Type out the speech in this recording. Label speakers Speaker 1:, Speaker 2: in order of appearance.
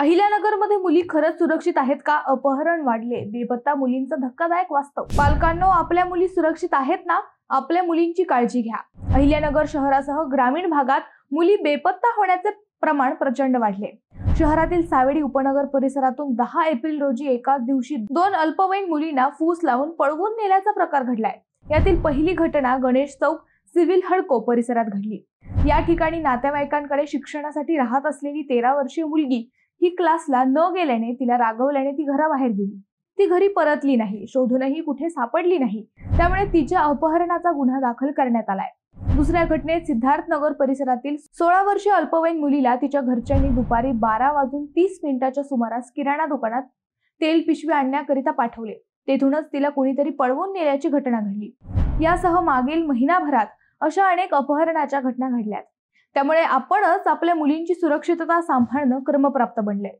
Speaker 1: अहिल्यानगरमध्ये मुली खरंच सुरक्षित आहेत का? अपहरण वाढले, बेपत्ता मुलींचं धक्कादायक वास्तव. पालकांनो, आपल्या मुली सुरक्षित आहेत ना? आपल्या मुलींची काळजी घ्या. अहिल्यानगर शहरासह ग्रामीण भागात मुली बेपत्ता होण्याचे प्रमाण प्रचंड वाढले. शहरातील सावेडी उपनगर परिसरातून 10 एप्रिल रोजी एकाच दिवशी 2 अल्पवयीन मुलींना फूस लावून पळवून नेल्याचा प्रकार घडलाय. यातील पहिली घटना गणेश चौक सिव्हिल हडको परिसरात घडली. या ठिकाणी नातेवाईकांकडे शिक्षणासाठी राहत असलेली 13 वर्षीय मुलगी ही क्लासला न गेल्याने तिला रागवल्याने ती घराबाहेर गेली. ती घरी परतली नाही, शोधूनही कुठे सापडली नाही. त्यामुळे तिच्या अपहरणाचा गुन्हा दाखल करण्यात आलाय. दुसऱ्या घटनेत सिद्धार्थनगर परिसरातील 16 वर्षीय अल्पवयीन मुलीला तिच्या घरच्यांनी दुपारी 12:30 सुमारास किराणा दुकानात तेल पिशवी आणण्याकरिता पाठवले. तेथूनच तिला कुणीतरी पळवून नेल्याची घटना घडली. यासह मागील महिनाभरात अशा अनेक अपहरणाच्या घटना घडल्यात. त्यामुळे आपणच आपल्या मुलींची सुरक्षितता सांभाळणं क्रमप्राप्त बनलंय.